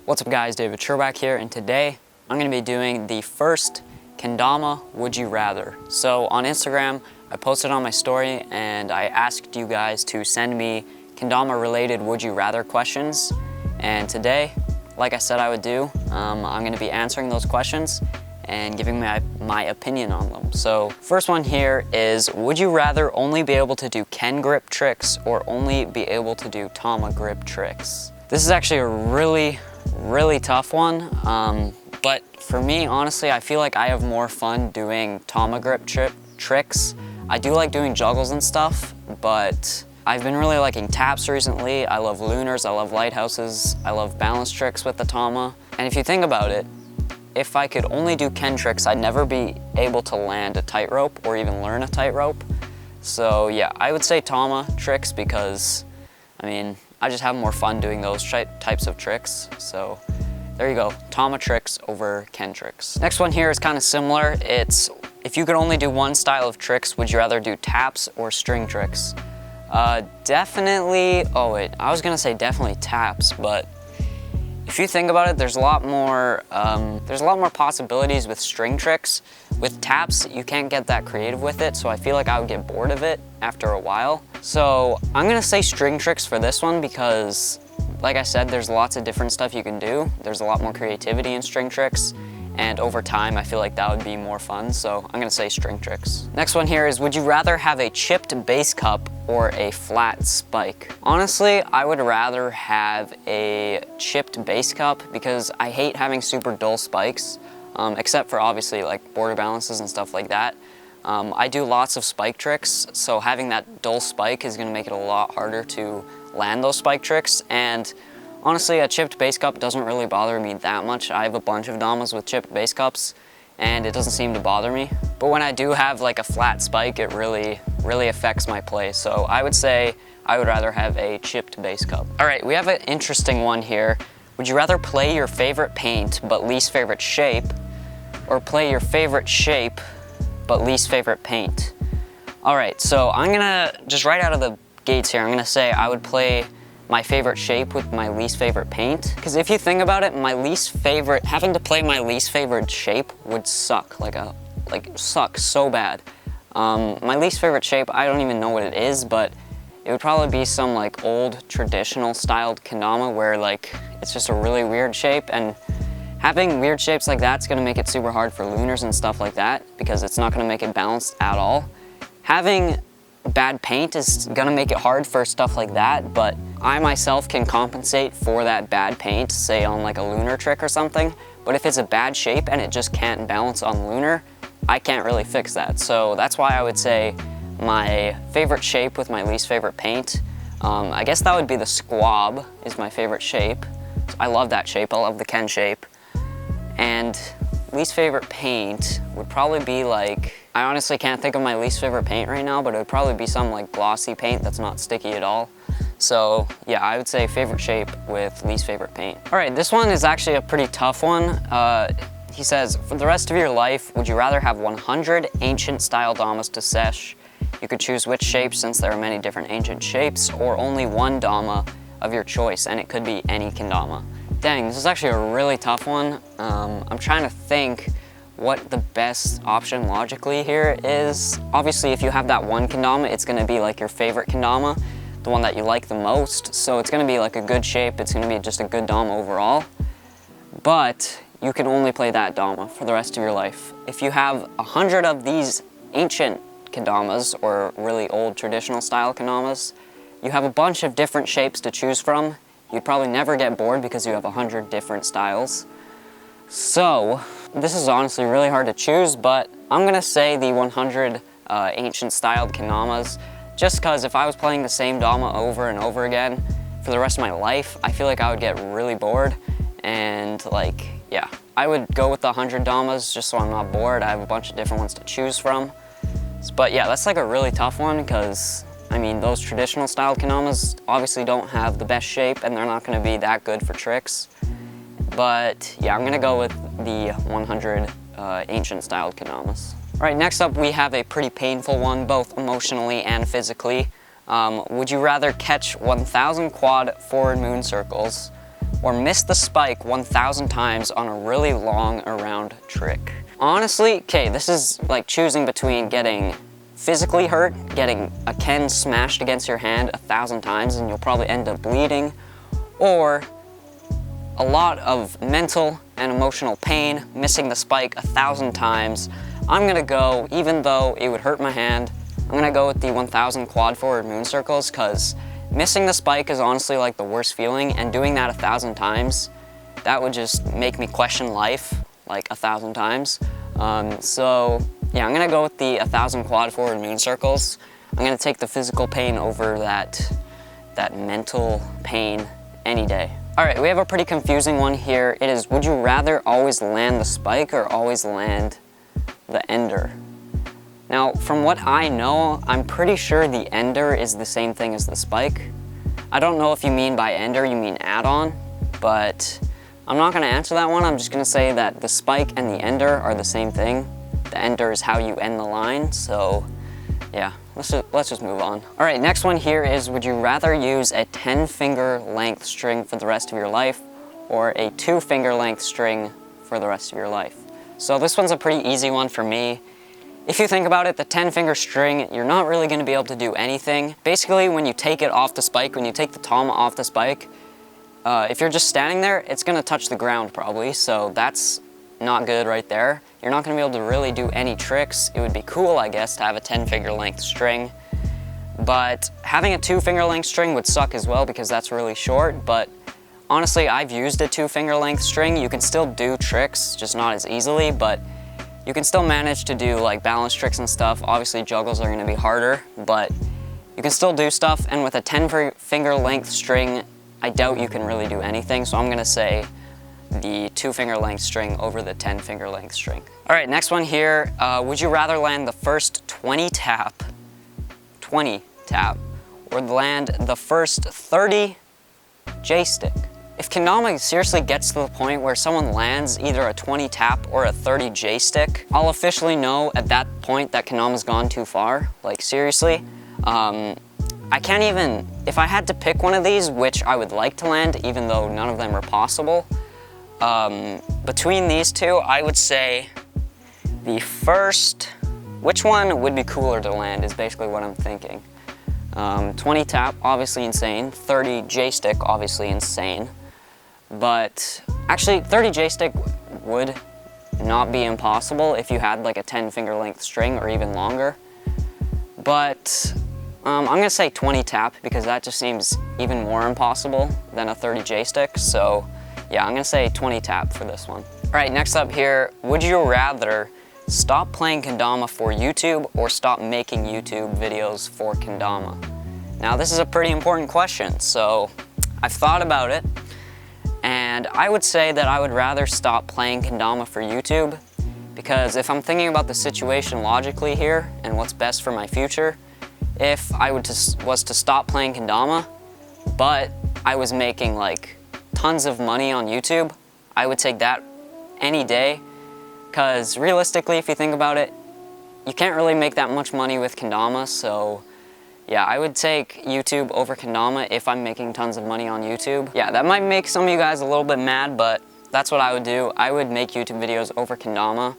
What's up guys, DAVECHER back here, and today I'm going to be doing the first Kendama Would You Rather. So on Instagram, I posted on my story and I asked you guys to send me Kendama related Would You Rather questions. And today, like I said I would do, I'm going to be answering those questions and giving my opinion on them. So first one here is, would you rather only be able to do Ken grip tricks or only be able to do Dama grip tricks? This is actually a really tough one, but for me, honestly, I feel like I have more fun doing Dama grip tricks. I do like doing juggles and stuff, but I've been really liking taps recently. I love lunars, I love lighthouses, I love balance tricks with the Dama. And if you think about it, if I could only do Ken tricks, I'd never be able to land a tightrope or even learn a tightrope. So yeah, I would say Dama tricks because, I mean, I just have more fun doing those types of tricks. So there you go, Dama tricks over Ken tricks. Next one here is kind of similar. It's, if you could only do one style of tricks, would you rather do taps or string tricks? Definitely, oh wait, I was gonna say definitely taps, but if you think about it, there's a lot more possibilities with string tricks. With taps, you can't get that creative with it, so I feel like I would get bored of it after a while. So I'm gonna say string tricks for this one because, like I said, there's lots of different stuff you can do. There's a lot more creativity in string tricks, and over time, I feel like that would be more fun, so I'm gonna say string tricks. Next one here is, would you rather have a chipped bass cup or a flat spike? Honestly, I would rather have a chipped bass cup because I hate having super dull spikes, except for obviously like border balances and stuff like that. I do lots of spike tricks, so having that dull spike is gonna make it a lot harder to land those spike tricks, and honestly, a chipped bass cup doesn't really bother me that much. I have a bunch of Damas with chipped bass cups, and it doesn't seem to bother me. But when I do have like a flat spike, it really affects my play. So I would say I would rather have a chipped bass cup. All right, we have an interesting one here. Would you rather play your favorite paint but least favorite shape, or play your favorite shape but least favorite paint? All right, so I'm gonna, just right out of the gates here, I'm gonna say I would play my favorite shape with my least favorite paint. Because if you think about it, having to play my least favorite shape would suck, suck so bad. My least favorite shape, I don't even know what it is, but it would probably be some like old traditional styled kendama where like it's just a really weird shape, and having weird shapes like that's gonna make it super hard for lunars and stuff like that because it's not gonna make it balanced at all. Having bad paint is gonna make it hard for stuff like that, but I myself can compensate for that bad paint, say on like a lunar trick or something. But if it's a bad shape and it just can't balance on lunar, I can't really fix that. So that's why I would say my favorite shape with my least favorite paint. I guess that would be the squab is my favorite shape. I love that shape, I love the Ken shape. And least favorite paint would probably be like, I honestly can't think of my least favorite paint right now, but it would probably be some like glossy paint that's not sticky at all. So yeah, I would say favorite shape with least favorite paint. All right, this one is actually a pretty tough one. He says, for the rest of your life, would you rather have 100 ancient style Damas to sesh? You could choose which shape since there are many different ancient shapes, or only one Dama of your choice, and it could be any kendama. Dang, this is actually a really tough one. I'm trying to think what the best option logically here is. Obviously, if you have that one kendama, it's gonna be like your favorite kendama, the one that you like the most. So it's gonna be like a good shape, it's gonna be just a good Dama overall. But you can only play that Dama for the rest of your life. If you have 100 of these ancient kendamas, or really old traditional style kendamas, you have a bunch of different shapes to choose from. You'd probably never get bored because you have 100 different styles. So this is honestly really hard to choose, but I'm gonna say the 100 ancient styled kendamas, just because if I was playing the same Dama over and over again for the rest of my life, I feel like I would get really bored. And like, yeah, I would go with the 100 Damas just so I'm not bored. I have a bunch of different ones to choose from. But yeah, that's like a really tough one because, I mean, those traditional styled kendamas obviously don't have the best shape and they're not gonna be that good for tricks. But yeah, I'm gonna go with the 100 ancient styled kendamas. All right, next up we have a pretty painful one, both emotionally and physically. Would you rather catch 1,000 quad forward moon circles or miss the spike 1,000 times on a really long around trick? Honestly, okay, this is like choosing between getting physically hurt, getting a Ken smashed against your hand 1,000 times and you'll probably end up bleeding, or a lot of mental and emotional pain, missing the spike 1,000 times. I'm gonna go, even though it would hurt my hand, I'm gonna go with the 1,000 quad forward moon circles, because missing the spike is honestly like the worst feeling, and doing that 1,000 times, that would just make me question life like 1,000 times. So yeah, I'm gonna go with the 1,000 quad forward moon circles. I'm gonna take the physical pain over that mental pain any day. All right, we have a pretty confusing one here. It is, would you rather always land the spike or always land the ender? Now, from what I know, I'm pretty sure the ender is the same thing as the spike. I don't know if you mean by ender, you mean add-on, but I'm not gonna answer that one. I'm just gonna say that the spike and the ender are the same thing. The ender is how you end the line, so yeah, let's just move on. All right, next one here is, would you rather use a 10-finger length string for the rest of your life or a 2-finger length string for the rest of your life? So this one's a pretty easy one for me. If you think about it, the 10-finger string, you're not really gonna be able to do anything. Basically, when you take it off the spike, when you take the Tama off the spike, if you're just standing there, it's gonna touch the ground probably, so that's not good right there. You're not gonna be able to really do any tricks. It would be cool, I guess, to have a 10-finger length string, but having a 2-finger length string would suck as well because that's really short, but honestly, I've used a 2-finger length string. You can still do tricks, just not as easily, but you can still manage to do like balance tricks and stuff. Obviously, juggles are gonna be harder, but you can still do stuff, and with a 10-finger length string, I doubt you can really do anything, so I'm gonna say the 2-finger length string over the 10-finger length string. All right, next one here. Would you rather land the first 20 tap, or land the first 30 J-stick? If Kendama seriously gets to the point where someone lands either a 20 tap or a 30 J-stick, I'll officially know at that point that Kendama's gone too far. Like, seriously. I can't even, if I had to pick one of these, which I would like to land, even though none of them are possible, between these two, I would say the first, which one would be cooler to land is basically what I'm thinking. 20 tap, obviously insane. 30 J-stick, obviously insane. But actually, 30 J-stick would not be impossible if you had like a 10-finger length string or even longer. But I'm gonna say 20 tap because that just seems even more impossible than a 30 J-stick. So yeah, I'm gonna say 20 tap for this one. All right, next up here, would you rather stop playing Kendama for YouTube or stop making YouTube videos for Kendama? Now, this is a pretty important question, so I've thought about it, and I would say that I would rather stop playing Kendama for YouTube, because if I'm thinking about the situation logically here and what's best for my future, if I was to stop playing Kendama, but I was making like tons of money on YouTube, I would take that any day, because realistically, if you think about it, you can't really make that much money with Kendama, so yeah, I would take YouTube over Kendama if I'm making tons of money on YouTube. Yeah, that might make some of you guys a little bit mad, but that's what I would do. I would make YouTube videos over Kendama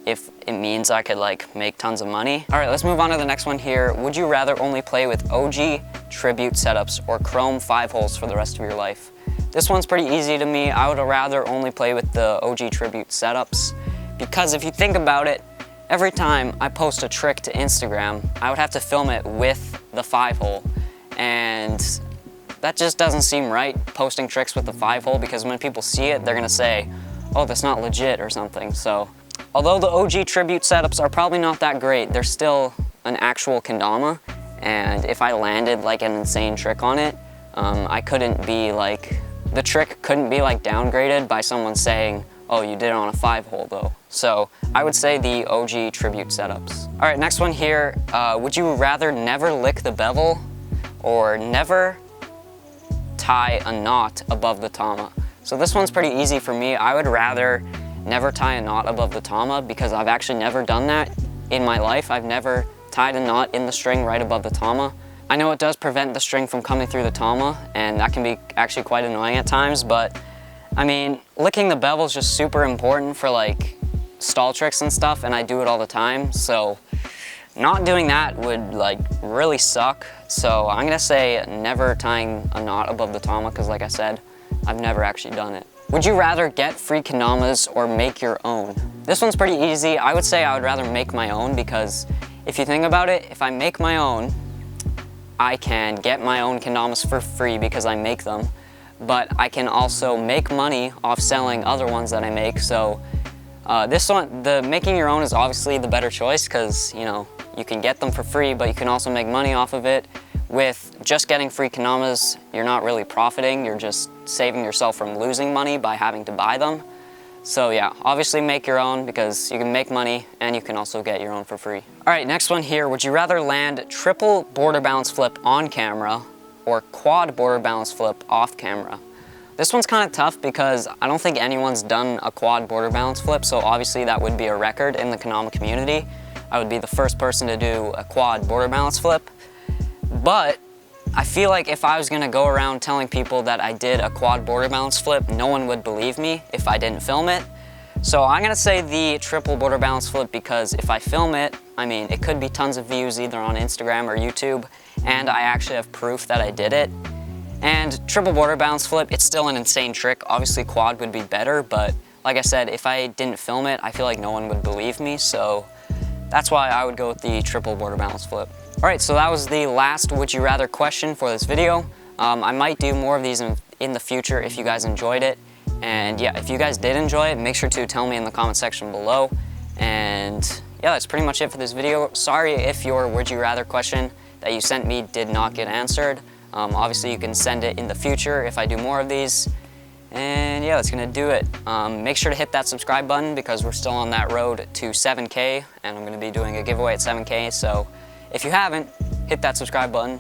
if it means I could like make tons of money. All right, let's move on to the next one here. Would you rather only play with OG tribute setups or Chrome 5-holes for the rest of your life? This one's pretty easy to me. I would rather only play with the OG tribute setups, because if you think about it, every time I post a trick to Instagram, I would have to film it with the 5-hole, and that just doesn't seem right, posting tricks with the 5-hole, because when people see it, they're gonna say, oh, that's not legit or something. So although the OG tribute setups are probably not that great, they're still an actual Kendama, and if I landed like an insane trick on it, I couldn't be like, the trick couldn't be like downgraded by someone saying, oh, you did it on a 5-hole though. So I would say the OG tribute setups. All right, next one here. Would you rather never lick the bevel or never tie a knot above the Tama? So this one's pretty easy for me. I would rather never tie a knot above the Tama, because I've actually never done that in my life. I've never tied a knot in the string right above the Tama. I know it does prevent the string from coming through the Tama, and that can be actually quite annoying at times, but I mean, licking the bevel is just super important for like stall tricks and stuff, and I do it all the time, so not doing that would like really suck. So I'm gonna say never tying a knot above the Dama, because like I said, I've never actually done it. Would you rather get free kendamas or make your own? This one's pretty easy. I would say I would rather make my own, because if you think about it, if I make my own, I can get my own kendamas for free because I make them, but I can also make money off selling other ones that I make. So this one, the making your own is obviously the better choice, because you know, you can get them for free, but you can also make money off of it. With just getting free kendamas, you're not really profiting, you're just saving yourself from losing money by having to buy them. So yeah, obviously make your own, because you can make money and you can also get your own for free. All right, next one here. Would you rather land triple border balance flip on camera or quad border balance flip off camera? This one's kind of tough because I don't think anyone's done a quad border balance flip, so obviously that would be a record in the Kendama community. I would be the first person to do a quad border balance flip. But I feel like if I was gonna go around telling people that I did a quad border balance flip, no one would believe me if I didn't film it. So I'm gonna say the triple border balance flip, because if I film it, I mean, it could be tons of views either on Instagram or YouTube, and I actually have proof that I did it. And triple border balance flip, it's still an insane trick. Obviously quad would be better, but like I said, if I didn't film it, I feel like no one would believe me, so that's why I would go with the triple border balance flip. All right, so that was the last would you rather question for this video. I might do more of these in the future if you guys enjoyed it. And yeah, if you guys did enjoy it, make sure to tell me in the comment section below. And yeah, that's pretty much it for this video. Sorry if your would you rather question that you sent me did not get answered. Obviously you can send it in the future if I do more of these. And yeah, that's gonna do it. Make sure to hit that subscribe button, because we're still on that road to 7K, and I'm gonna be doing a giveaway at 7K. So if you haven't, hit that subscribe button.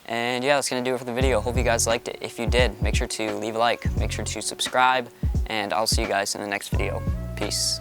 And yeah, that's gonna do it for the video. Hope you guys liked it. If you did, make sure to leave a like, make sure to subscribe, and I'll see you guys in the next video. Peace.